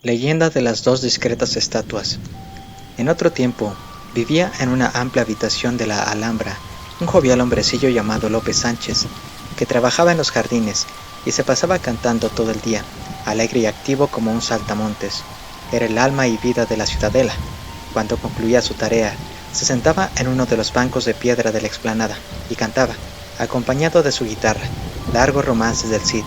Leyenda de las dos discretas estatuas. En otro tiempo, vivía en una amplia habitación de la Alhambra un jovial hombrecillo llamado Lope Sánchez, que trabajaba en los jardines y se pasaba cantando todo el día, alegre y activo como un saltamontes. Era el alma y vida de la ciudadela. Cuando concluía su tarea, se sentaba en uno de los bancos de piedra de la explanada y cantaba, acompañado de su guitarra, largos romances del Cid,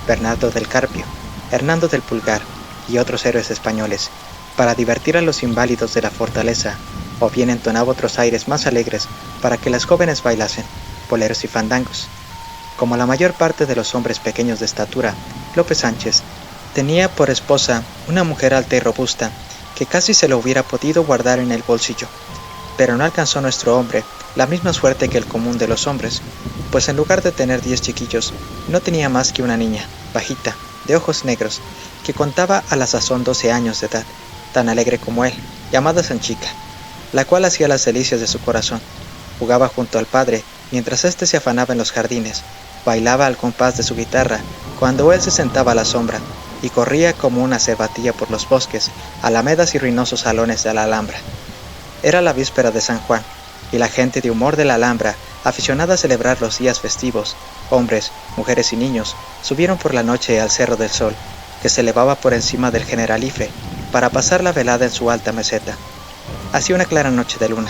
Bernardo del Carpio, Hernando del Pulgar y otros héroes españoles, para divertir a los inválidos de la fortaleza, o bien entonaba otros aires más alegres para que las jóvenes bailasen, boleros y fandangos. Como la mayor parte de los hombres pequeños de estatura, Lope Sánchez tenía por esposa una mujer alta y robusta, que casi se lo hubiera podido guardar en el bolsillo. Pero no alcanzó nuestro hombre la misma suerte que el común de los hombres, pues en lugar de tener 10 chiquillos, no tenía más que una niña, bajita, de ojos negros, que contaba a la sazón 12 años de edad, tan alegre como él, llamada Sanchica, la cual hacía las delicias de su corazón. Jugaba junto al padre, mientras éste se afanaba en los jardines, bailaba al compás de su guitarra, cuando él se sentaba a la sombra, y corría como una cervatilla por los bosques, alamedas y ruinosos salones de la Alhambra. Era la víspera de San Juan, y la gente de humor de la Alhambra, aficionada a celebrar los días festivos, hombres, mujeres y niños, subieron por la noche al Cerro del Sol, que se elevaba por encima del Generalife, para pasar la velada en su alta meseta. Hacía una clara noche de luna.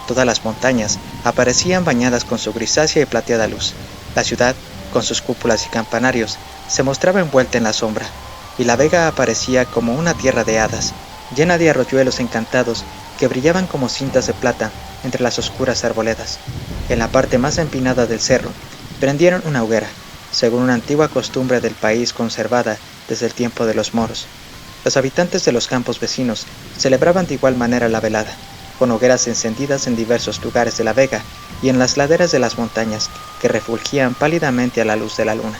Todas las montañas aparecían bañadas con su grisácea y plateada luz. La ciudad, con sus cúpulas y campanarios, se mostraba envuelta en la sombra, y la vega aparecía como una tierra de hadas, llena de arroyuelos encantados que brillaban como cintas de plata entre las oscuras arboledas. En la parte más empinada del cerro, prendieron una hoguera, según una antigua costumbre del país conservada desde el tiempo de los moros. Los habitantes de los campos vecinos celebraban de igual manera la velada, con hogueras encendidas en diversos lugares de la vega y en las laderas de las montañas que refulgían pálidamente a la luz de la luna.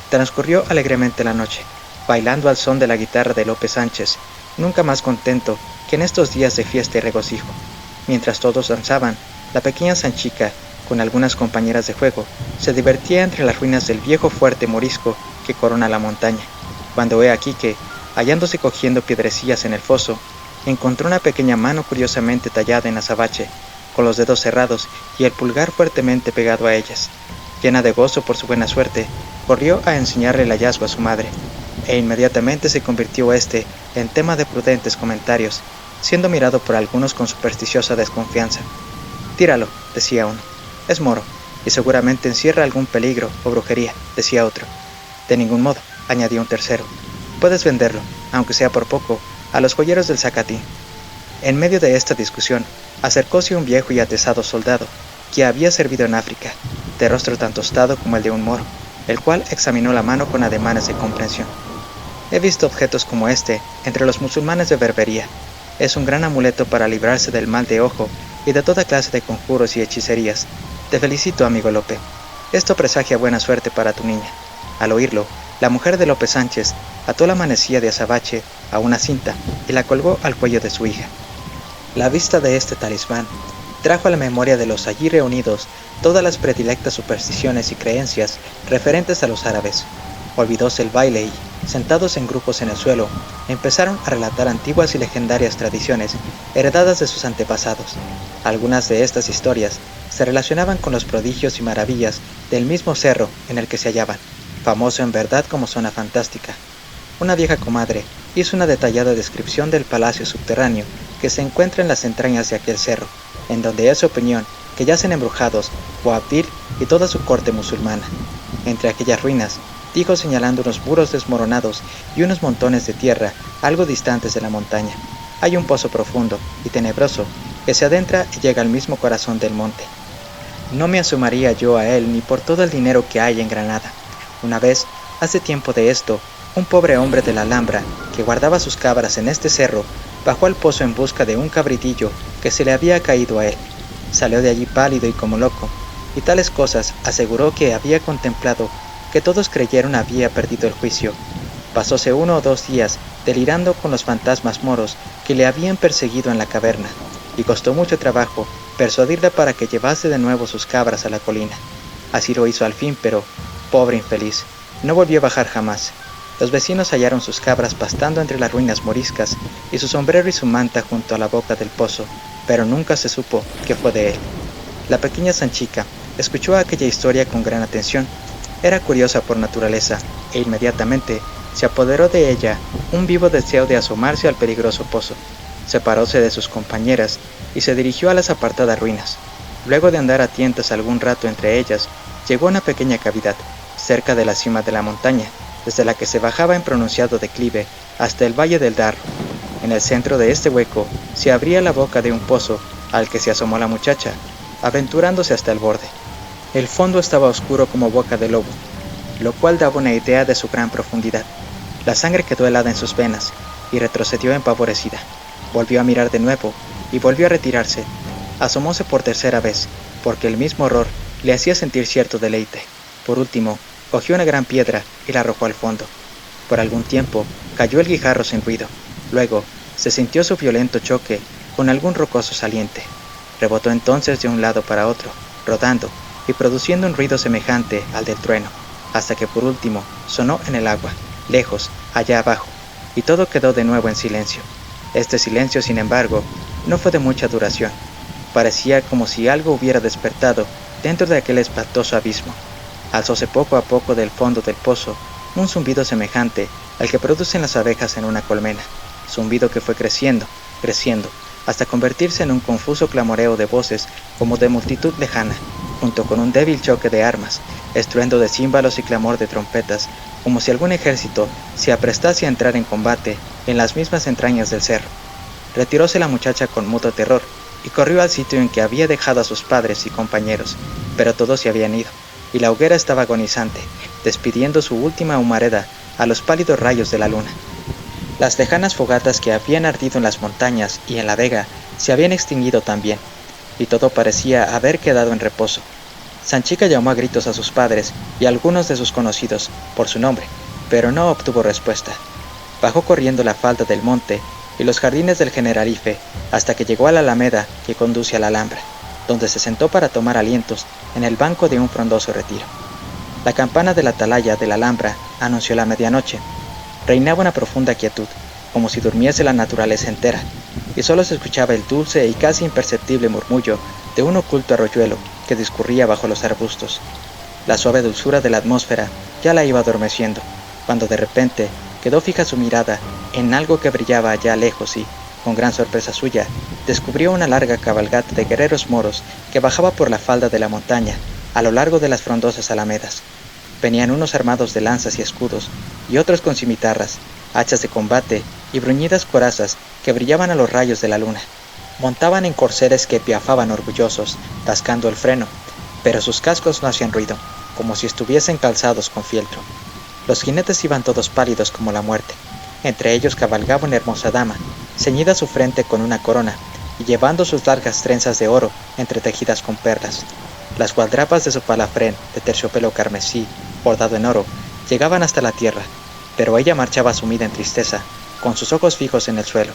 Transcurrió alegremente la noche, bailando al son de la guitarra de Lope Sánchez, nunca más contento que en estos días de fiesta y regocijo. Mientras todos danzaban, la pequeña Sanchica, con algunas compañeras de juego, se divertía entre las ruinas del viejo fuerte morisco que corona la montaña, cuando he aquí que, hallándose cogiendo piedrecillas en el foso, encontró una pequeña mano curiosamente tallada en azabache, con los dedos cerrados y el pulgar fuertemente pegado a ellas. Llena de gozo por su buena suerte, corrió a enseñarle el hallazgo a su madre, e inmediatamente se convirtió éste en tema de prudentes comentarios, siendo mirado por algunos con supersticiosa desconfianza. «Tíralo», decía uno, «es moro, y seguramente encierra algún peligro o brujería», decía otro. «De ningún modo», añadió un tercero, «puedes venderlo, aunque sea por poco, a los joyeros del Zacatín». En medio de esta discusión, acercóse un viejo y atezado soldado, que había servido en África, de rostro tan tostado como el de un moro, el cual examinó la mano con ademanes de comprensión. «He visto objetos como este entre los musulmanes de Berbería. Es un gran amuleto para librarse del mal de ojo y de toda clase de conjuros y hechicerías. Te felicito, amigo Lope. Esto presagia buena suerte para tu niña». Al oírlo, la mujer de Lope Sánchez ató la manecilla de azabache a una cinta y la colgó al cuello de su hija. La vista de este talismán trajo a la memoria de los allí reunidos todas las predilectas supersticiones y creencias referentes a los árabes. Olvidóse el baile y, sentados en grupos en el suelo, empezaron a relatar antiguas y legendarias tradiciones heredadas de sus antepasados. Algunas de estas historias se relacionaban con los prodigios y maravillas del mismo cerro en el que se hallaban, famoso en verdad como zona fantástica. Una vieja comadre hizo una detallada descripción del palacio subterráneo que se encuentra en las entrañas de aquel cerro, en donde es su opinión que yacen embrujados Boabdil y toda su corte musulmana. Entre aquellas ruinas, dijo señalando unos muros desmoronados y unos montones de tierra algo distantes de la montaña, hay un pozo profundo y tenebroso que se adentra y llega al mismo corazón del monte. No me asomaría yo a él ni por todo el dinero que hay en Granada. Una vez, hace tiempo de esto, un pobre hombre de la Alhambra, que guardaba sus cabras en este cerro, bajó al pozo en busca de un cabritillo que se le había caído a él. Salió de allí pálido y como loco, y tales cosas aseguró que había contemplado que todos creyeron había perdido el juicio. Pasóse 1 o 2 días delirando con los fantasmas moros que le habían perseguido en la caverna, y costó mucho trabajo persuadirle para que llevase de nuevo sus cabras a la colina. Así lo hizo al fin, pero, pobre infeliz, no volvió a bajar jamás. Los vecinos hallaron sus cabras pastando entre las ruinas moriscas y su sombrero y su manta junto a la boca del pozo, pero nunca se supo qué fue de él. La pequeña Sanchica escuchó aquella historia con gran atención. Era curiosa por naturaleza, e inmediatamente se apoderó de ella un vivo deseo de asomarse al peligroso pozo. Separóse de sus compañeras y se dirigió a las apartadas ruinas. Luego de andar a tientas algún rato entre ellas, llegó a una pequeña cavidad, cerca de la cima de la montaña, desde la que se bajaba en pronunciado declive hasta el valle del Darro. En el centro de este hueco se abría la boca de un pozo al que se asomó la muchacha, aventurándose hasta el borde. El fondo estaba oscuro como boca de lobo, lo cual daba una idea de su gran profundidad. La sangre quedó helada en sus venas y retrocedió empavorecida. Volvió a mirar de nuevo y volvió a retirarse. Asomóse por tercera vez, porque el mismo horror le hacía sentir cierto deleite. Por último, cogió una gran piedra y la arrojó al fondo. Por algún tiempo cayó el guijarro sin ruido. Luego se sintió su violento choque con algún rocoso saliente. Rebotó entonces de un lado para otro, rodando y produciendo un ruido semejante al del trueno, hasta que por último sonó en el agua, lejos, allá abajo, y todo quedó de nuevo en silencio. Este silencio, sin embargo, no fue de mucha duración. Parecía como si algo hubiera despertado dentro de aquel espantoso abismo. Alzóse poco a poco del fondo del pozo un zumbido semejante al que producen las abejas en una colmena, zumbido que fue creciendo, creciendo, hasta convertirse en un confuso clamoreo de voces como de multitud lejana, junto con un débil choque de armas, estruendo de címbalos y clamor de trompetas, como si algún ejército se aprestase a entrar en combate en las mismas entrañas del cerro. Retiróse la muchacha con mudo terror y corrió al sitio en que había dejado a sus padres y compañeros, pero todos se habían ido, y la hoguera estaba agonizante, despidiendo su última humareda a los pálidos rayos de la luna. Las lejanas fogatas que habían ardido en las montañas y en la vega se habían extinguido también, y todo parecía haber quedado en reposo. Sanchica llamó a gritos a sus padres y a algunos de sus conocidos por su nombre, pero no obtuvo respuesta. Bajó corriendo la falda del monte y los jardines del Generalife hasta que llegó a la alameda que conduce a la Alhambra, donde se sentó para tomar alientos en el banco de un frondoso retiro. La campana de la atalaya de la Alhambra anunció la medianoche. Reinaba una profunda quietud, como si durmiese la naturaleza entera, y solo se escuchaba el dulce y casi imperceptible murmullo de un oculto arroyuelo que discurría bajo los arbustos. La suave dulzura de la atmósfera ya la iba adormeciendo, cuando de repente quedó fija su mirada en algo que brillaba allá lejos y, con gran sorpresa suya, descubrió una larga cabalgata de guerreros moros que bajaba por la falda de la montaña, a lo largo de las frondosas alamedas. Venían unos armados de lanzas y escudos, y otros con cimitarras, hachas de combate y bruñidas corazas que brillaban a los rayos de la luna. Montaban en corceles que piafaban orgullosos, tascando el freno, pero sus cascos no hacían ruido, como si estuviesen calzados con fieltro. Los jinetes iban todos pálidos como la muerte. Entre ellos cabalgaba una hermosa dama, ceñida su frente con una corona, y llevando sus largas trenzas de oro entretejidas con perlas. Las gualdrapas de su palafrén de terciopelo carmesí, bordado en oro, llegaban hasta la tierra, pero ella marchaba sumida en tristeza, con sus ojos fijos en el suelo.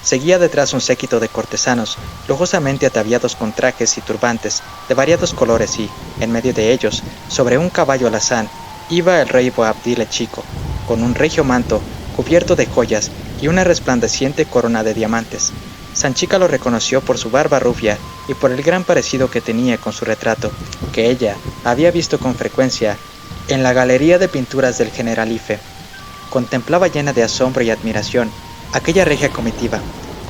Seguía detrás un séquito de cortesanos, lujosamente ataviados con trajes y turbantes de variados colores y, en medio de ellos, sobre un caballo alazán, iba el rey Boabdil el Chico, con un regio manto cubierto de joyas y una resplandeciente corona de diamantes. Sanchica lo reconoció por su barba rubia y por el gran parecido que tenía con su retrato, que ella había visto con frecuencia en la galería de pinturas del Generalife. Contemplaba llena de asombro y admiración aquella regia comitiva,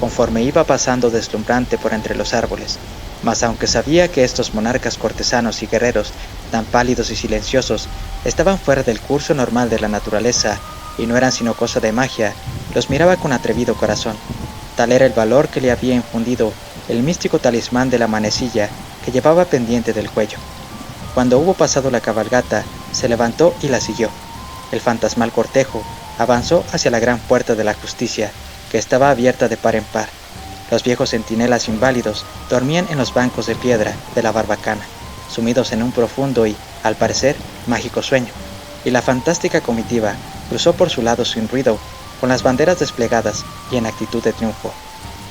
conforme iba pasando deslumbrante por entre los árboles, mas aunque sabía que estos monarcas cortesanos y guerreros, tan pálidos y silenciosos, estaban fuera del curso normal de la naturaleza y no eran sino cosa de magia, los miraba con atrevido corazón. Tal era el valor que le había infundido el místico talismán de la manecilla que llevaba pendiente del cuello. Cuando hubo pasado la cabalgata, se levantó y la siguió. El fantasmal cortejo avanzó hacia la gran puerta de la justicia, que estaba abierta de par en par. Los viejos centinelas inválidos dormían en los bancos de piedra de la barbacana, sumidos en un profundo y, al parecer, mágico sueño, y la fantástica comitiva cruzó por su lado sin ruido, con las banderas desplegadas y en actitud de triunfo.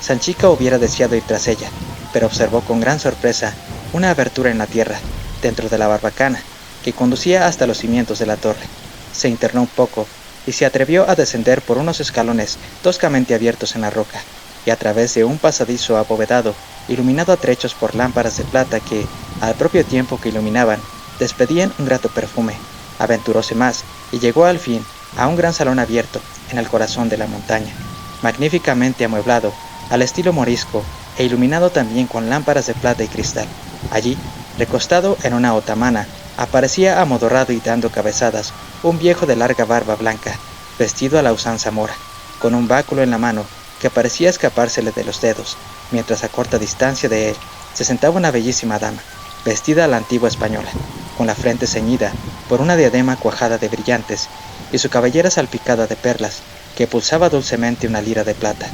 Sanchica hubiera deseado ir tras ella, pero observó con gran sorpresa una abertura en la tierra, dentro de la barbacana, que conducía hasta los cimientos de la torre. Se internó un poco y se atrevió a descender por unos escalones toscamente abiertos en la roca, y a través de un pasadizo abovedado, iluminado a trechos por lámparas de plata que, al propio tiempo que iluminaban, despedían un grato perfume. Aventuróse más, y llegó al fin a un gran salón abierto en el corazón de la montaña, magníficamente amueblado, al estilo morisco, e iluminado también con lámparas de plata y cristal. Allí, recostado en una otomana, aparecía amodorrado y dando cabezadas un viejo de larga barba blanca, vestido a la usanza mora, con un báculo en la mano que parecía escapársele de los dedos, mientras a corta distancia de él se sentaba una bellísima dama, vestida a la antigua española, con la frente ceñida por una diadema cuajada de brillantes y su cabellera salpicada de perlas, que pulsaba dulcemente una lira de plata.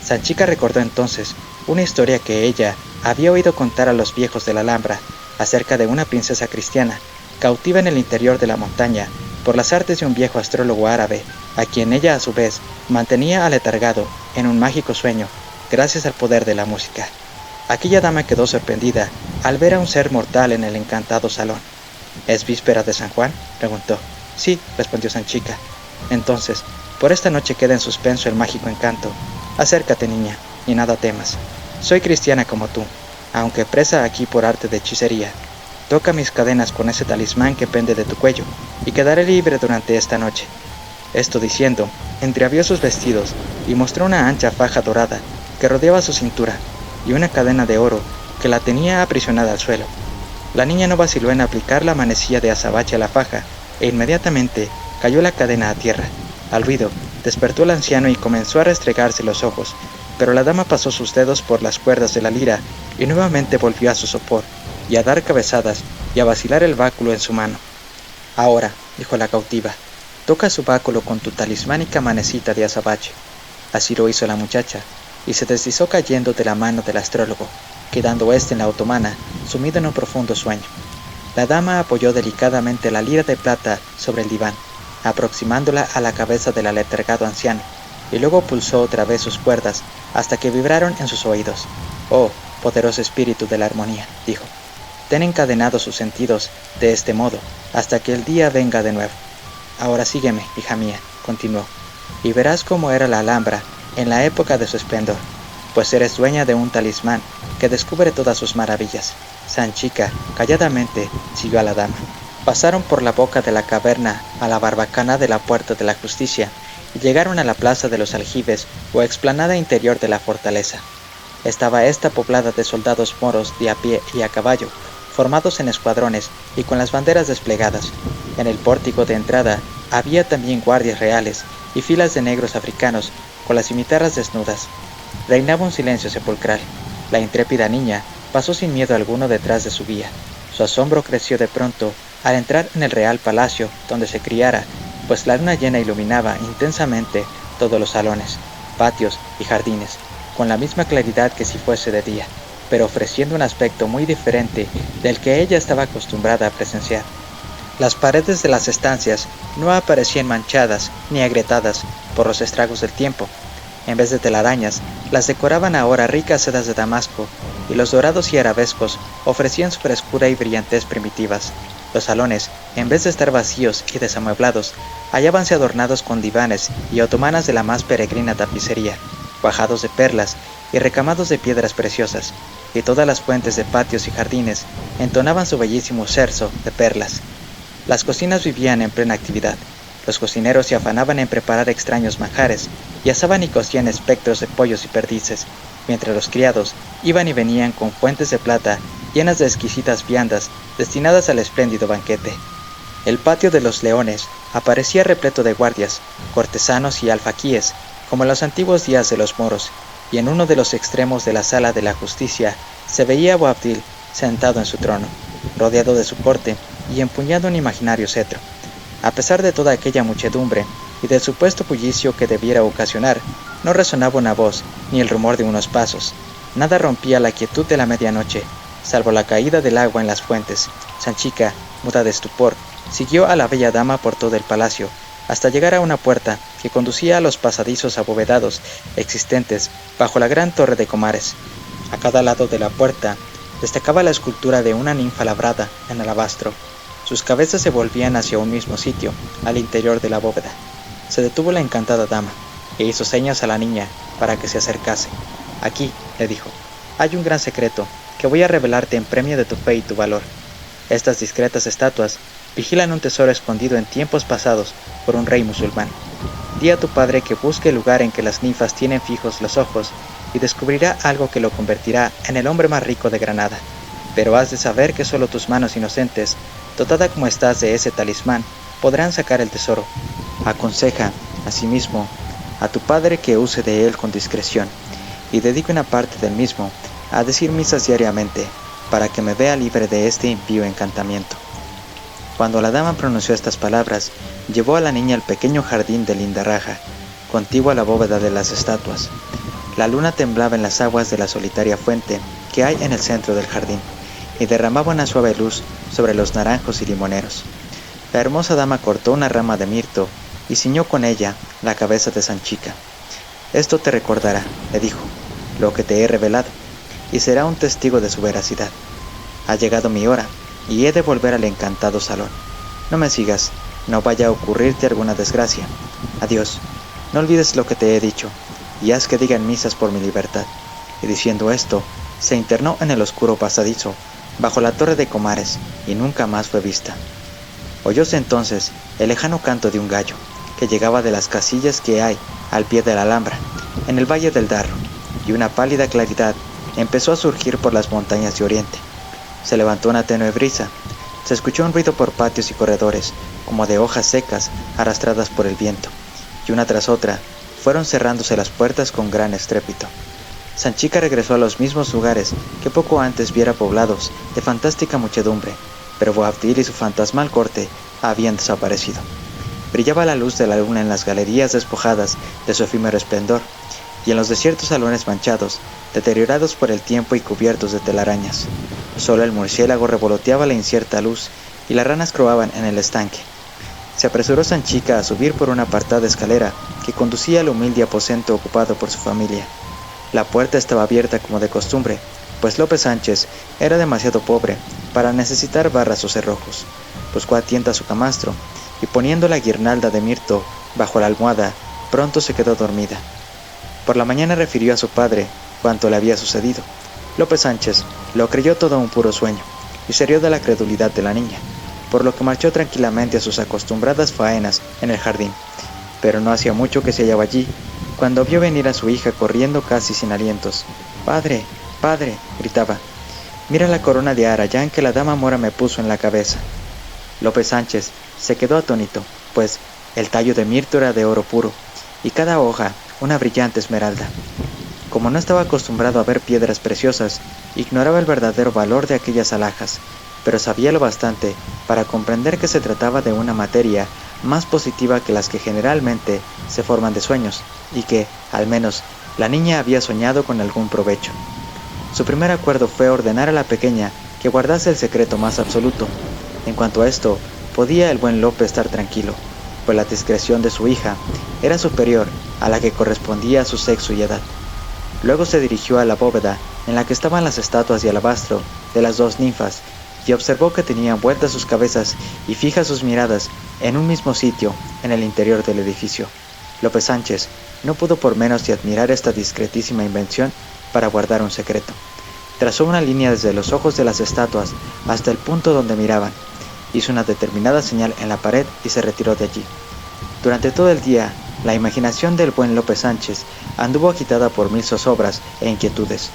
Sanchica recordó entonces una historia que ella había oído contar a los viejos de la Alhambra acerca de una princesa cristiana, cautiva en el interior de la montaña por las artes de un viejo astrólogo árabe, a quien ella a su vez mantenía aletargado en un mágico sueño, gracias al poder de la música. Aquella dama quedó sorprendida al ver a un ser mortal en el encantado salón. ¿Es víspera de San Juan?, preguntó. Sí, respondió Sanchica. Entonces, por esta noche queda en suspenso el mágico encanto. Acércate, niña, y nada temas. Soy cristiana como tú, aunque presa aquí por arte de hechicería. Toca mis cadenas con ese talismán que pende de tu cuello, y quedaré libre durante esta noche. Esto diciendo, entreabrió sus vestidos y mostró una ancha faja dorada que rodeaba su cintura, y una cadena de oro que la tenía aprisionada al suelo. La niña no vaciló en aplicar la manecilla de azabache a la faja, e inmediatamente cayó la cadena a tierra. Al ruido, despertó el anciano y comenzó a restregarse los ojos, pero la dama pasó sus dedos por las cuerdas de la lira y nuevamente volvió a su sopor, y a dar cabezadas y a vacilar el báculo en su mano. Ahora, dijo la cautiva, toca su báculo con tu talismánica manecita de azabache. Así lo hizo la muchacha, y se deslizó cayendo de la mano del astrólogo, quedando éste en la otomana, sumido en un profundo sueño. La dama apoyó delicadamente la lira de plata sobre el diván, aproximándola a la cabeza del aletargado anciano, y luego pulsó otra vez sus cuerdas hasta que vibraron en sus oídos. «Oh, poderoso espíritu de la armonía», dijo, «ten encadenados sus sentidos de este modo hasta que el día venga de nuevo. Ahora sígueme, hija mía», continuó, «y verás cómo era la Alhambra en la época de su esplendor, pues eres dueña de un talismán que descubre todas sus maravillas». Sanchica, calladamente, siguió a la dama. Pasaron por la boca de la caverna a la barbacana de la Puerta de la Justicia y llegaron a la plaza de los aljibes o explanada interior de la fortaleza. Estaba esta poblada de soldados moros de a pie y a caballo, formados en escuadrones y con las banderas desplegadas. En el pórtico de entrada había también guardias reales y filas de negros africanos con las cimitarras desnudas. Reinaba un silencio sepulcral. La intrépida niña pasó sin miedo alguno detrás de su guía. Su asombro creció de pronto al entrar en el real palacio donde se criara, pues la luna llena iluminaba intensamente todos los salones, patios y jardines, con la misma claridad que si fuese de día, pero ofreciendo un aspecto muy diferente del que ella estaba acostumbrada a presenciar. Las paredes de las estancias no aparecían manchadas ni agrietadas por los estragos del tiempo. En vez de telarañas, las decoraban ahora ricas sedas de damasco, y los dorados y arabescos ofrecían su frescura y brillantez primitivas. Los salones, en vez de estar vacíos y desamueblados, hallábanse adornados con divanes y otomanas de la más peregrina tapicería, cuajados de perlas y recamados de piedras preciosas, y todas las fuentes de patios y jardines entonaban su bellísimo scherzo de perlas. Las cocinas vivían en plena actividad. Los cocineros se afanaban en preparar extraños manjares y asaban y cocían espectros de pollos y perdices, mientras los criados iban y venían con fuentes de plata llenas de exquisitas viandas destinadas al espléndido banquete. El patio de los leones aparecía repleto de guardias, cortesanos y alfaquíes, como en los antiguos días de los moros, y en uno de los extremos de la sala de la justicia se veía a Boabdil sentado en su trono, rodeado de su corte y empuñando un imaginario cetro. A pesar de toda aquella muchedumbre y del supuesto bullicio que debiera ocasionar, no resonaba una voz ni el rumor de unos pasos. Nada rompía la quietud de la medianoche, salvo la caída del agua en las fuentes. Sanchica, muda de estupor, siguió a la bella dama por todo el palacio, hasta llegar a una puerta que conducía a los pasadizos abovedados existentes bajo la gran torre de Comares. A cada lado de la puerta destacaba la escultura de una ninfa labrada en alabastro. Sus cabezas se volvían hacia un mismo sitio, al interior de la bóveda. Se detuvo la encantada dama, e hizo señas a la niña para que se acercase. Aquí, le dijo, hay un gran secreto, que voy a revelarte en premio de tu fe y tu valor. Estas discretas estatuas vigilan un tesoro escondido en tiempos pasados por un rey musulmán. Di a tu padre que busque el lugar en que las ninfas tienen fijos los ojos y descubrirá algo que lo convertirá en el hombre más rico de Granada. Pero has de saber que solo tus manos inocentes, dotada como estás de ese talismán, podrán sacar el tesoro. Aconseja, asimismo, a tu padre que use de él con discreción, y dedique una parte del mismo a decir misas diariamente, para que me vea libre de este impío encantamiento. Cuando la dama pronunció estas palabras, llevó a la niña al pequeño jardín de Lindarraja, contiguo a la bóveda de las estatuas. La luna temblaba en las aguas de la solitaria fuente que hay en el centro del jardín, y derramaba una suave luz sobre los naranjos y limoneros. La hermosa dama cortó una rama de mirto y ciñó con ella la cabeza de Sanchica. Esto te recordará, le dijo, lo que te he revelado, y será un testigo de su veracidad. Ha llegado mi hora, y he de volver al encantado salón. No me sigas, no vaya a ocurrirte alguna desgracia. Adiós, no olvides lo que te he dicho, y haz que digan misas por mi libertad. Y diciendo esto, se internó en el oscuro pasadizo, bajo la torre de Comares, y nunca más fue vista. Oyóse entonces el lejano canto de un gallo, que llegaba de las casillas que hay al pie de la Alhambra, en el Valle del Darro, y una pálida claridad empezó a surgir por las montañas de Oriente. Se levantó una tenue brisa, se escuchó un ruido por patios y corredores, como de hojas secas arrastradas por el viento, y una tras otra fueron cerrándose las puertas con gran estrépito. Sanchica regresó a los mismos lugares que poco antes viera poblados de fantástica muchedumbre, pero Boabdil y su fantasmal corte habían desaparecido. Brillaba la luz de la luna en las galerías despojadas de su efímero esplendor, y en los desiertos salones manchados, deteriorados por el tiempo y cubiertos de telarañas. Solo el murciélago revoloteaba la incierta luz, y las ranas croaban en el estanque. Se apresuró Sanchica a subir por una apartada escalera que conducía al humilde aposento ocupado por su familia. La puerta estaba abierta como de costumbre, pues Lope Sánchez era demasiado pobre para necesitar barras o cerrojos. Buscó a tienta a su camastro, y poniendo la guirnalda de mirto bajo la almohada, pronto se quedó dormida. Por la mañana refirió a su padre cuanto le había sucedido. Lope Sánchez lo creyó todo un puro sueño, y se rió de la credulidad de la niña, por lo que marchó tranquilamente a sus acostumbradas faenas en el jardín. Pero no hacía mucho que se hallaba allí, cuando vio venir a su hija corriendo casi sin alientos. «¡Padre! ¡Padre!», gritaba. «Mira la corona de arayán que la dama mora me puso en la cabeza». Lope Sánchez se quedó atónito, pues el tallo de mirto era de oro puro, y cada hoja una brillante esmeralda. Como no estaba acostumbrado a ver piedras preciosas, ignoraba el verdadero valor de aquellas alhajas, pero sabía lo bastante para comprender que se trataba de una materia más positiva que las que generalmente se forman de sueños, y que, al menos, la niña había soñado con algún provecho. Su primer acuerdo fue ordenar a la pequeña que guardase el secreto más absoluto. En cuanto a esto, podía el buen Lope estar tranquilo, pues la discreción de su hija era superior a la que correspondía a su sexo y edad. Luego se dirigió a la bóveda en la que estaban las estatuas de alabastro de las dos ninfas, y observó que tenían vueltas sus cabezas y fijas sus miradas en un mismo sitio en el interior del edificio. Lope Sánchez no pudo por menos de admirar esta discretísima invención para guardar un secreto. Trazó una línea desde los ojos de las estatuas hasta el punto donde miraban, hizo una determinada señal en la pared y se retiró de allí. Durante todo el día, la imaginación del buen Lope Sánchez anduvo agitada por mil zozobras e inquietudes.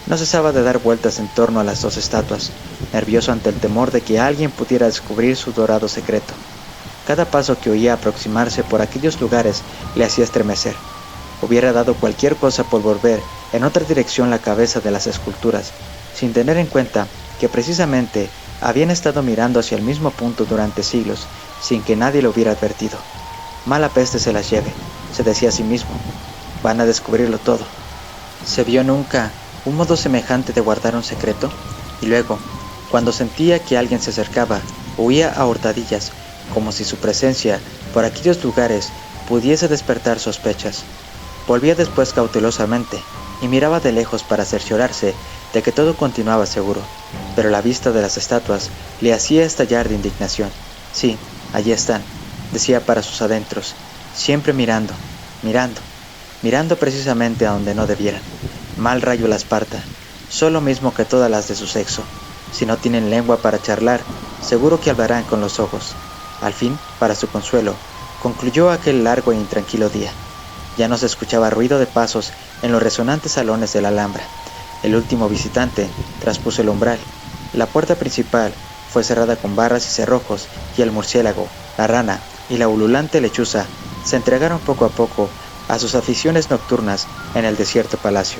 No cesaba de dar vueltas en torno a las dos estatuas, nervioso ante el temor de que alguien pudiera descubrir su dorado secreto. Cada paso que oía aproximarse por aquellos lugares le hacía estremecer. Hubiera dado cualquier cosa por volver en otra dirección la cabeza de las esculturas, sin tener en cuenta que precisamente habían estado mirando hacia el mismo punto durante siglos, sin que nadie lo hubiera advertido. «Mala peste se las lleve», se decía a sí mismo. «Van a descubrirlo todo». ¿Se vio nunca un modo semejante de guardar un secreto? Y luego, cuando sentía que alguien se acercaba, huía a hurtadillas, como si su presencia por aquellos lugares pudiese despertar sospechas. Volvía después cautelosamente y miraba de lejos para cerciorarse de que todo continuaba seguro, pero la vista de las estatuas le hacía estallar de indignación. «Sí, allí están», decía para sus adentros, siempre mirando, mirando, mirando precisamente a donde no debieran. Mal rayo las parta, son lo mismo que todas las de su sexo. Si no tienen lengua para charlar, seguro que hablarán con los ojos. Al fin, para su consuelo, concluyó aquel largo e intranquilo día. Ya no se escuchaba ruido de pasos en los resonantes salones de la Alhambra. El último visitante traspuso el umbral. La puerta principal fue cerrada con barras y cerrojos, y el murciélago, la rana y la ululante lechuza se entregaron poco a poco a sus aficiones nocturnas en el desierto palacio.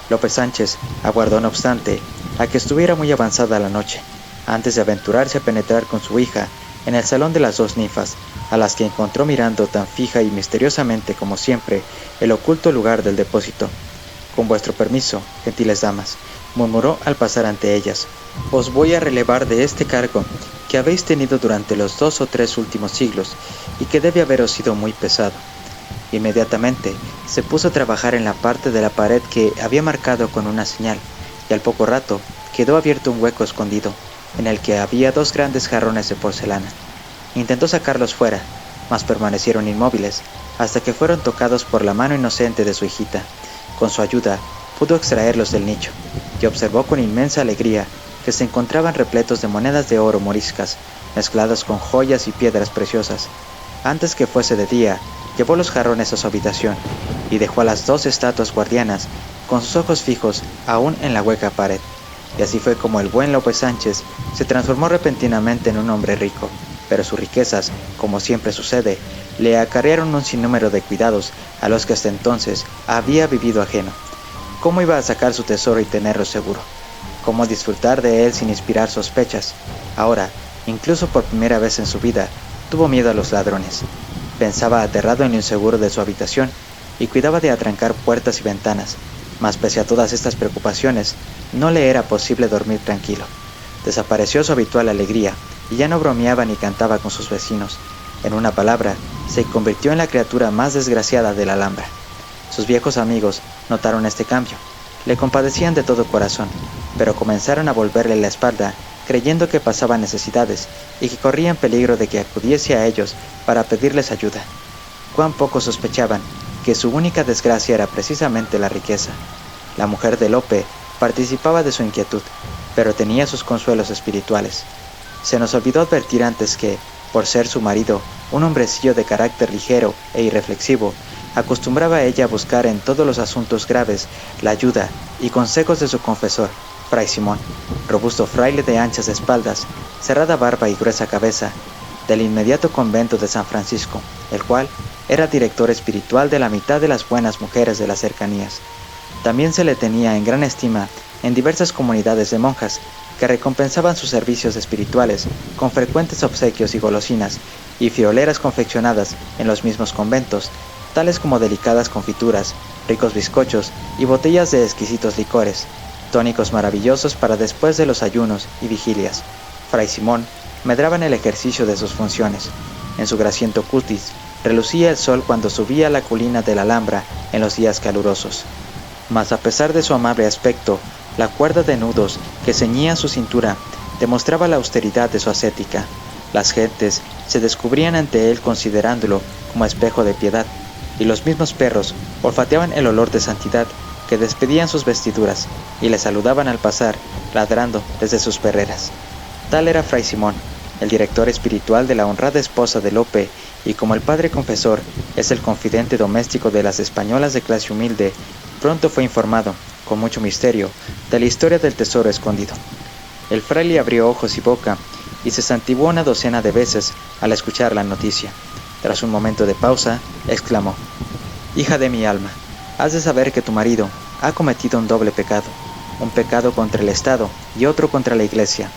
López Sánchez aguardó, no obstante, a que estuviera muy avanzada la noche, antes de aventurarse a penetrar con su hija en el salón de las dos ninfas, a las que encontró mirando tan fija y misteriosamente como siempre el oculto lugar del depósito. «Con vuestro permiso, gentiles damas», murmuró al pasar ante ellas, «os voy a relevar de este cargo que habéis tenido durante los 2 o 3 últimos siglos y que debe haberos sido muy pesado». Inmediatamente se puso a trabajar en la parte de la pared que había marcado con una señal, y al poco rato quedó abierto un hueco escondido, en el que había 2 grandes jarrones de porcelana. Intentó sacarlos fuera, mas permanecieron inmóviles, hasta que fueron tocados por la mano inocente de su hijita. Con su ayuda pudo extraerlos del nicho, y observó con inmensa alegría que se encontraban repletos de monedas de oro moriscas, mezcladas con joyas y piedras preciosas. Antes que fuese de día, llevó los jarrones a su habitación, y dejó a las 2 estatuas guardianas con sus ojos fijos aún en la hueca pared. Y así fue como el buen López Sánchez se transformó repentinamente en un hombre rico, pero sus riquezas, como siempre sucede, le acarrearon un sinnúmero de cuidados a los que hasta entonces había vivido ajeno. ¿Cómo iba a sacar su tesoro y tenerlo seguro? ¿Cómo disfrutar de él sin inspirar sospechas? Ahora, incluso por primera vez en su vida, tuvo miedo a los ladrones. Pensaba aterrado en lo inseguro de su habitación y cuidaba de atrancar puertas y ventanas, mas pese a todas estas preocupaciones, no le era posible dormir tranquilo. Desapareció su habitual alegría y ya no bromeaba ni cantaba con sus vecinos. En una palabra, se convirtió en la criatura más desgraciada de la Alhambra. Sus viejos amigos notaron este cambio. Le compadecían de todo corazón, pero comenzaron a volverle la espalda, creyendo que pasaba necesidades y que corrían peligro de que acudiese a ellos para pedirles ayuda. Cuán poco sospechaban que su única desgracia era precisamente la riqueza. La mujer de Lope participaba de su inquietud, pero tenía sus consuelos espirituales. Se nos olvidó advertir antes que, por ser su marido un hombrecillo de carácter ligero e irreflexivo, acostumbraba ella a buscar en todos los asuntos graves la ayuda y consejos de su confesor, Fray Simón, robusto fraile de anchas espaldas, cerrada barba y gruesa cabeza, del inmediato convento de San Francisco, el cual era director espiritual de la mitad de las buenas mujeres de las cercanías. También se le tenía en gran estima en diversas comunidades de monjas, que recompensaban sus servicios espirituales con frecuentes obsequios y golosinas, y frioleras confeccionadas en los mismos conventos, tales como delicadas confituras, ricos bizcochos y botellas de exquisitos licores, tónicos maravillosos para después de los ayunos y vigilias. Fray Simón medraba en el ejercicio de sus funciones. En su grasiento cutis relucía el sol cuando subía a la colina de la Alhambra en los días calurosos. Mas a pesar de su amable aspecto, la cuerda de nudos que ceñía su cintura demostraba la austeridad de su ascética. Las gentes se descubrían ante él considerándolo como espejo de piedad, y los mismos perros olfateaban el olor de santidad que despedían sus vestiduras y le saludaban al pasar, ladrando desde sus perreras. Tal era Fray Simón, el director espiritual de la honrada esposa de Lope, y como el padre confesor es el confidente doméstico de las españolas de clase humilde, pronto fue informado, con mucho misterio, de la historia del tesoro escondido. El fraile abrió ojos y boca y se santiguó una docena de veces al escuchar la noticia. Tras un momento de pausa, exclamó: «Hija de mi alma, has de saber que tu marido ha cometido un doble pecado, un pecado contra el Estado y otro contra la Iglesia.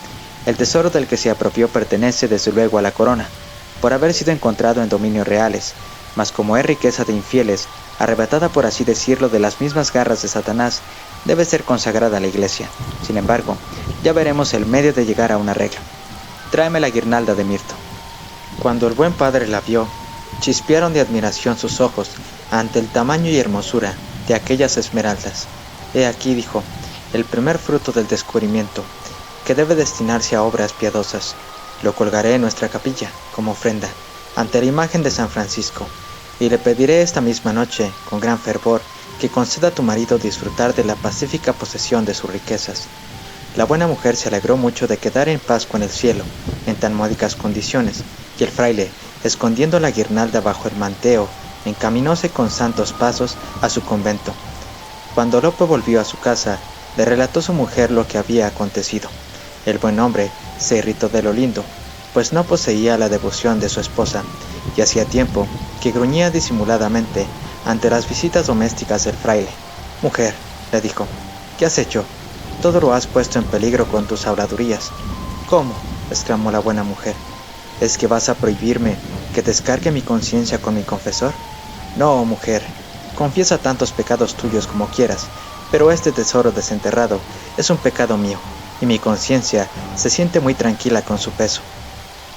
El tesoro del que se apropió pertenece desde luego a la corona, por haber sido encontrado en dominios reales, mas como es riqueza de infieles, arrebatada por así decirlo de las mismas garras de Satanás, debe ser consagrada a la Iglesia. Sin embargo, ya veremos el medio de llegar a un arreglo. Tráeme la guirnalda de mirto». Cuando el buen padre la vio, chispearon de admiración sus ojos ante el tamaño y hermosura de aquellas esmeraldas. «He aquí», dijo, «el primer fruto del descubrimiento, que debe destinarse a obras piadosas. Lo colgaré en nuestra capilla, como ofrenda, ante la imagen de San Francisco, y le pediré esta misma noche, con gran fervor, que conceda a tu marido disfrutar de la pacífica posesión de sus riquezas. La buena mujer se alegró mucho de quedar en paz con el cielo, en tan módicas condiciones, y el fraile, escondiendo la guirnalda bajo el manteo, encaminóse con santos pasos a su convento. Cuando Lope volvió a su casa, le relató su mujer lo que había acontecido. El buen hombre se irritó de lo lindo, pues no poseía la devoción de su esposa, y hacía tiempo que gruñía disimuladamente ante las visitas domésticas del fraile. «Mujer», le dijo, «¿qué has hecho? Todo lo has puesto en peligro con tus habladurías». «¿Cómo?», exclamó la buena mujer. «¿Es que vas a prohibirme que descargue mi conciencia con mi confesor?» «No, mujer, confiesa tantos pecados tuyos como quieras, pero este tesoro desenterrado es un pecado mío, y mi conciencia se siente muy tranquila con su peso».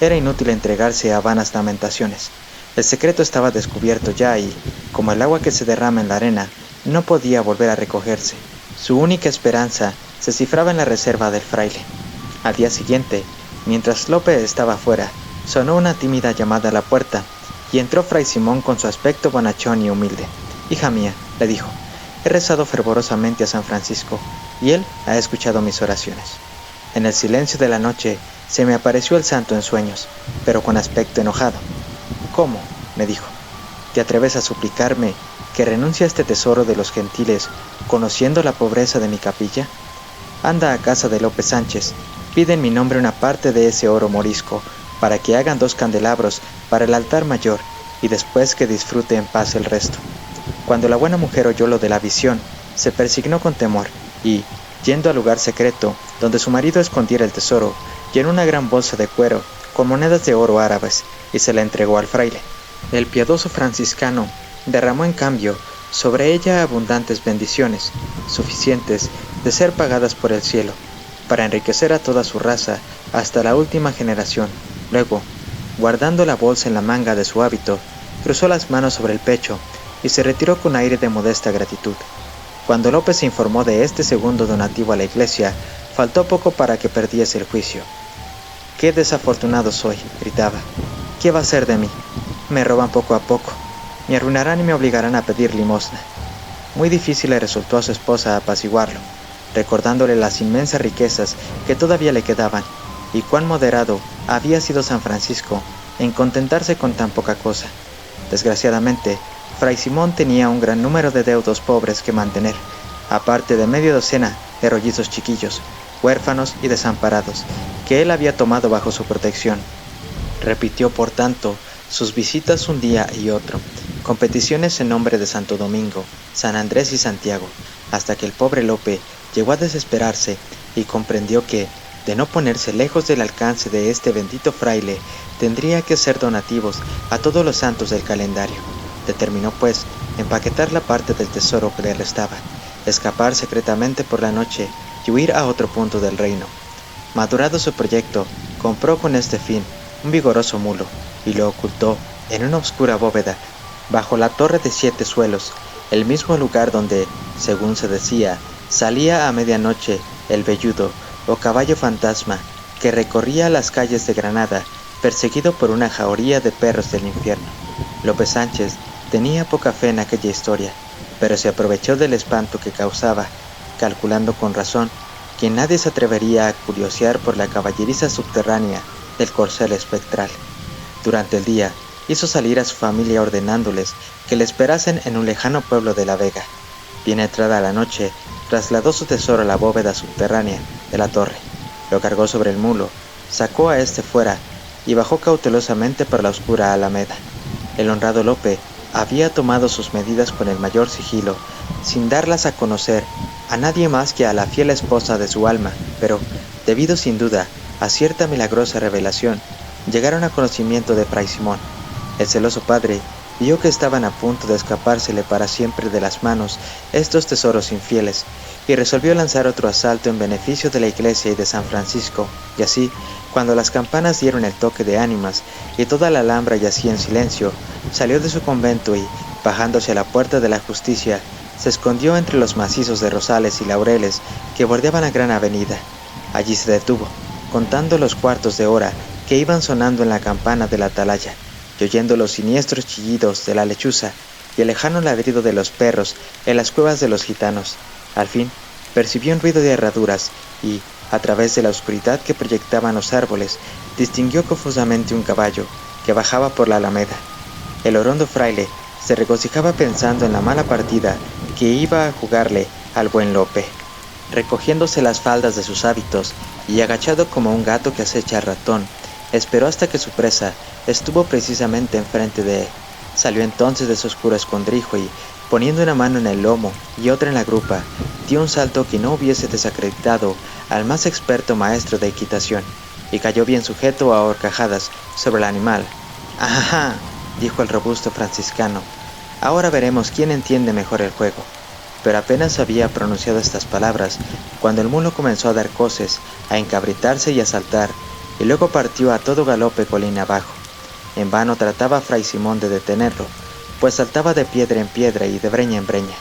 Era inútil entregarse a vanas lamentaciones. El secreto estaba descubierto ya y, como el agua que se derrama en la arena, no podía volver a recogerse. Su única esperanza se cifraba en la reserva del fraile. Al día siguiente, mientras Lope estaba fuera, sonó una tímida llamada a la puerta, y entró Fray Simón con su aspecto bonachón y humilde. «Hija mía», le dijo, «he rezado fervorosamente a San Francisco, y él ha escuchado mis oraciones. En el silencio de la noche se me apareció el santo en sueños, pero con aspecto enojado. «¿Cómo?», me dijo, «¿te atreves a suplicarme que renuncie a este tesoro de los gentiles, conociendo la pobreza de mi capilla? Anda a casa de Lope Sánchez, pide en mi nombre una parte de ese oro morisco, para que hagan 2 candelabros para el altar mayor, y después que disfrute en paz el resto». Cuando la buena mujer oyó lo de la visión, se persignó con temor, y, yendo al lugar secreto, donde su marido escondiera el tesoro, llenó una gran bolsa de cuero, con monedas de oro árabes, y se la entregó al fraile. El piadoso franciscano derramó en cambio sobre ella abundantes bendiciones, suficientes de ser pagadas por el cielo, para enriquecer a toda su raza hasta la última generación. Luego, guardando la bolsa en la manga de su hábito, cruzó las manos sobre el pecho y se retiró con aire de modesta gratitud. Cuando Lope se informó de este segundo donativo a la iglesia, faltó poco para que perdiese el juicio. «¡Qué desafortunado soy!», gritaba. «¿Qué va a ser de mí? Me roban poco a poco, me arruinarán y me obligarán a pedir limosna». Muy difícil le resultó a su esposa apaciguarlo, recordándole las inmensas riquezas que todavía le quedaban, y cuán moderado había sido San Francisco en contentarse con tan poca cosa. Desgraciadamente, Fray Simón tenía un gran número de deudos pobres que mantener, aparte de media docena de rollizos chiquillos, huérfanos y desamparados, que él había tomado bajo su protección. Repitió, por tanto, sus visitas un día y otro, con peticiones en nombre de Santo Domingo, San Andrés y Santiago, hasta que el pobre Lope llegó a desesperarse y comprendió que, de no ponerse lejos del alcance de este bendito fraile, tendría que hacer donativos a todos los santos del calendario. Determinó, pues, empaquetar la parte del tesoro que le restaba, escapar secretamente por la noche y huir a otro punto del reino. Madurado su proyecto, compró con este fin un vigoroso mulo y lo ocultó en una oscura bóveda, bajo la torre de 7 suelos, el mismo lugar donde, según se decía, salía a medianoche el velludo o caballo fantasma que recorría las calles de Granada, perseguido por una jauría de perros del infierno. Lope Sánchez tenía poca fe en aquella historia, pero se aprovechó del espanto que causaba, calculando con razón que nadie se atrevería a curiosear por la caballeriza subterránea del corcel espectral. Durante el día, hizo salir a su familia ordenándoles que le esperasen en un lejano pueblo de la Vega. Bien entrada la noche, trasladó su tesoro a la bóveda subterránea de la torre, lo cargó sobre el mulo, sacó a este fuera y bajó cautelosamente por la oscura alameda. El honrado Lope había tomado sus medidas con el mayor sigilo, sin darlas a conocer a nadie más que a la fiel esposa de su alma, pero, debido sin duda a cierta milagrosa revelación, llegaron a conocimiento de Fray Simón. El celoso padre vio que estaban a punto de escapársele para siempre de las manos estos tesoros infieles, y resolvió lanzar otro asalto en beneficio de la iglesia y de San Francisco, y así, cuando las campanas dieron el toque de ánimas y toda la Alhambra yacía en silencio, salió de su convento y, bajándose a la puerta de la Justicia, se escondió entre los macizos de rosales y laureles que bordeaban la gran avenida. Allí se detuvo, contando los cuartos de hora que iban sonando en la campana de la atalaya. y oyendo los siniestros chillidos de la lechuza y el lejano ladrido de los perros en las cuevas de los gitanos. Al fin, percibió un ruido de herraduras y, a través de la oscuridad que proyectaban los árboles, distinguió confusamente un caballo que bajaba por la alameda. El orondo fraile se regocijaba pensando en la mala partida que iba a jugarle al buen Lope. Recogiéndose las faldas de sus hábitos y agachado como un gato que acecha al ratón, esperó hasta que su presa estuvo precisamente enfrente de él. Salió entonces de su oscuro escondrijo y, poniendo una mano en el lomo y otra en la grupa, dio un salto que no hubiese desacreditado al más experto maestro de equitación, y cayó bien sujeto a horcajadas sobre el animal. «Ajá», dijo el robusto franciscano, «ahora veremos quién entiende mejor el juego». Pero apenas había pronunciado estas palabras, cuando el mulo comenzó a dar coces, a encabritarse y a saltar, y luego partió a todo galope colina abajo. En vano trataba Fray Simón de detenerlo, pues saltaba de piedra en piedra y de breña en breña.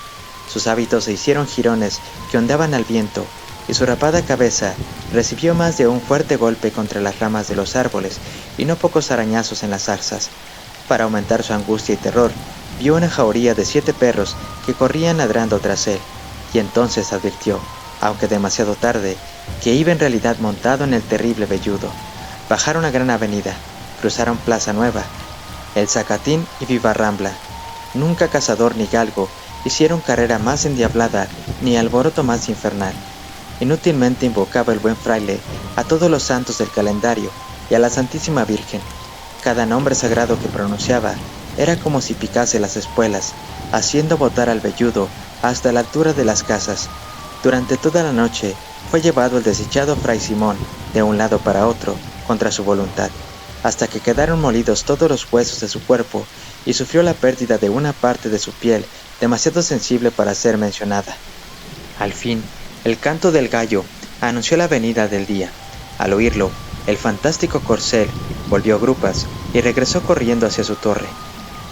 Sus hábitos se hicieron jirones que ondeaban al viento, y su rapada cabeza recibió más de un fuerte golpe contra las ramas de los árboles y no pocos arañazos en las zarzas. Para aumentar su angustia y terror, vio una jauría de 7 perros que corrían ladrando tras él, y entonces advirtió, aunque demasiado tarde, que iba en realidad montado en el terrible velludo. Bajaron a gran avenida, cruzaron Plaza Nueva, el Zacatín y Vivarrambla. Nunca cazador ni galgo hicieron carrera más endiablada ni alboroto más infernal. Inútilmente invocaba el buen fraile a todos los santos del calendario y a la Santísima Virgen. Cada nombre sagrado que pronunciaba era como si picase las espuelas, haciendo botar al velludo hasta la altura de las casas. Durante toda la noche fue llevado el desdichado Fray Simón de un lado para otro, contra su voluntad, hasta que quedaron molidos todos los huesos de su cuerpo y sufrió la pérdida de una parte de su piel demasiado sensible para ser mencionada. Al fin, el canto del gallo anunció la venida del día. Al oírlo, el fantástico corcel volvió grupas y regresó corriendo hacia su torre.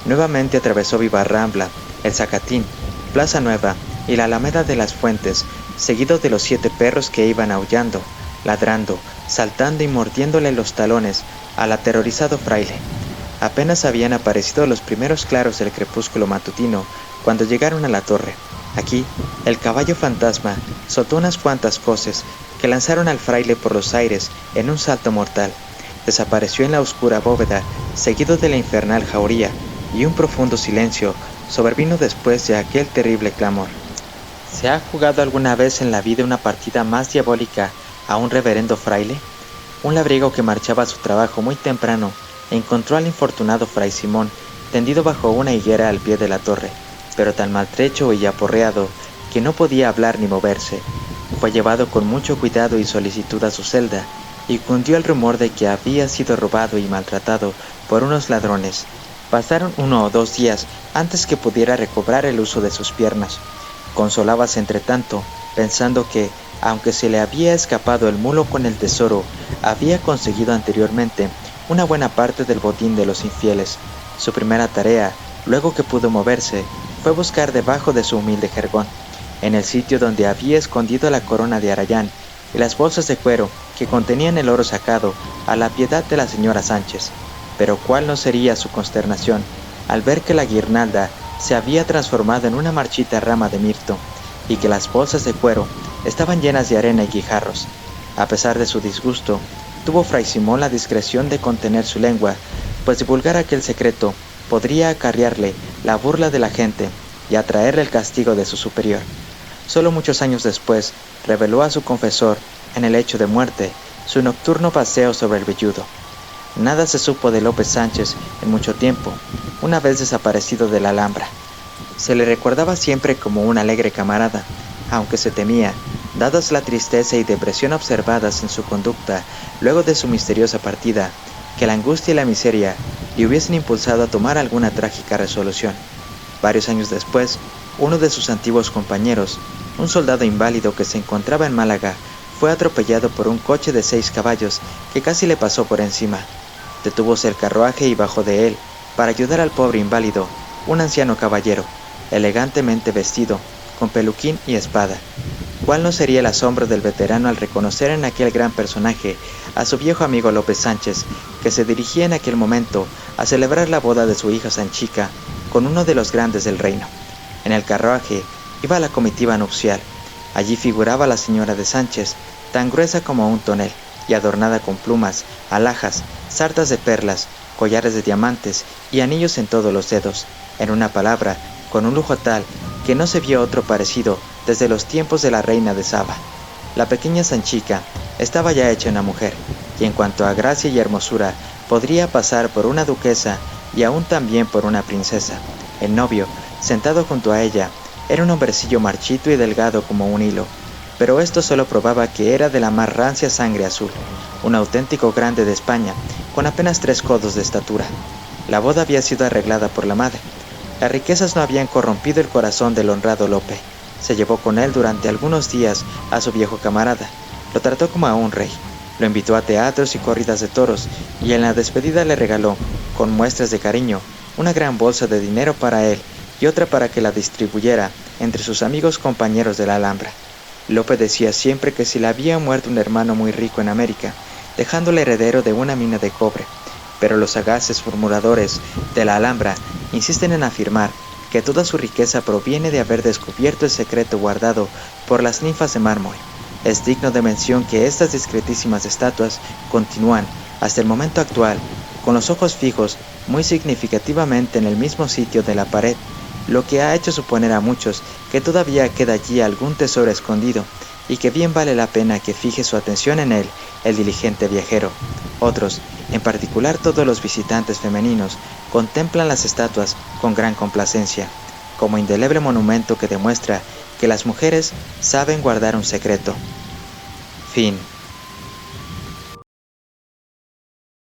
Nuevamente atravesó Vivarrambla, el Zacatín, Plaza Nueva y la Alameda de las Fuentes, seguido de los 7 perros que iban aullando, ladrando, saltando y mordiéndole los talones al aterrorizado fraile. Apenas habían aparecido los primeros claros del crepúsculo matutino cuando llegaron a la torre. Aquí, el caballo fantasma soltó unas cuantas coces que lanzaron al fraile por los aires en un salto mortal. Desapareció en la oscura bóveda, seguido de la infernal jauría, y un profundo silencio sobrevino después de aquel terrible clamor. ¿Se ha jugado alguna vez en la vida una partida más diabólica a un reverendo fraile? Un labriego que marchaba a su trabajo muy temprano encontró al infortunado Fray Simón tendido bajo una higuera al pie de la torre, pero tan maltrecho y aporreado que no podía hablar ni moverse. Fue llevado con mucho cuidado y solicitud a su celda, y cundió el rumor de que había sido robado y maltratado por unos ladrones. Pasaron 1 o 2 días antes que pudiera recobrar el uso de sus piernas. Consolábase entre tanto, pensando que, aunque se le había escapado el mulo con el tesoro, había conseguido anteriormente una buena parte del botín de los infieles. Su primera tarea, luego que pudo moverse, fue buscar debajo de su humilde jergón, en el sitio donde había escondido la corona de Arayán y las bolsas de cuero que contenían el oro sacado a la piedad de la señora Sánchez. Pero cuál no sería su consternación al ver que la guirnalda se había transformado en una marchita rama de mirto y que las bolsas de cuero estaban llenas de arena y guijarros. A pesar de su disgusto, tuvo Fray Simón la discreción de contener su lengua, pues divulgar aquel secreto podría acarrearle la burla de la gente y atraerle el castigo de su superior. Solo muchos años después reveló a su confesor, en el lecho de muerte, su nocturno paseo sobre el velludo. Nada se supo de Lope Sánchez en mucho tiempo, una vez desaparecido de la Alhambra. Se le recordaba siempre como un alegre camarada, aunque se temía, dadas la tristeza y depresión observadas en su conducta luego de su misteriosa partida, que la angustia y la miseria le hubiesen impulsado a tomar alguna trágica resolución. Varios años después, uno de sus antiguos compañeros, un soldado inválido que se encontraba en Málaga, fue atropellado por un coche de 6 caballos que casi le pasó por encima. Detúvose el carruaje y bajó de él, para ayudar al pobre inválido, un anciano caballero, elegantemente vestido, con peluquín y espada. ¿Cuál no sería el asombro del veterano al reconocer en aquel gran personaje a su viejo amigo Lope Sánchez, que se dirigía en aquel momento a celebrar la boda de su hija Sanchica con uno de los grandes del reino? En el carruaje iba la comitiva nupcial. Allí figuraba la señora de Sánchez, tan gruesa como un tonel, y adornada con plumas, alhajas, sartas de perlas, collares de diamantes y anillos en todos los dedos. En una palabra, con un lujo tal que no se vio otro parecido desde los tiempos de la reina de Saba. La pequeña Sanchica estaba ya hecha una mujer, y en cuanto a gracia y hermosura, podría pasar por una duquesa y aún también por una princesa. El novio, sentado junto a ella, era un hombrecillo marchito y delgado como un hilo, pero esto solo probaba que era de la más rancia sangre azul, un auténtico grande de España, con apenas 3 codos de estatura. La boda había sido arreglada por la madre. Las riquezas no habían corrompido el corazón del honrado Lope. Se llevó con él durante algunos días a su viejo camarada. Lo trató como a un rey. Lo invitó a teatros y corridas de toros, y en la despedida le regaló, con muestras de cariño, una gran bolsa de dinero para él y otra para que la distribuyera entre sus amigos compañeros de la Alhambra. Lope decía siempre que si le había muerto un hermano muy rico en América, dejándole heredero de una mina de cobre, pero los sagaces murmuradores de la Alhambra insisten en afirmar que toda su riqueza proviene de haber descubierto el secreto guardado por las ninfas de mármol. Es digno de mención que estas discretísimas estatuas continúan, hasta el momento actual, con los ojos fijos muy significativamente en el mismo sitio de la pared, lo que ha hecho suponer a muchos que todavía queda allí algún tesoro escondido y que bien vale la pena que fije su atención en él el diligente viajero. Otros, en particular todos los visitantes femeninos, contemplan las estatuas con gran complacencia, como indeleble monumento que demuestra que las mujeres saben guardar un secreto. Fin.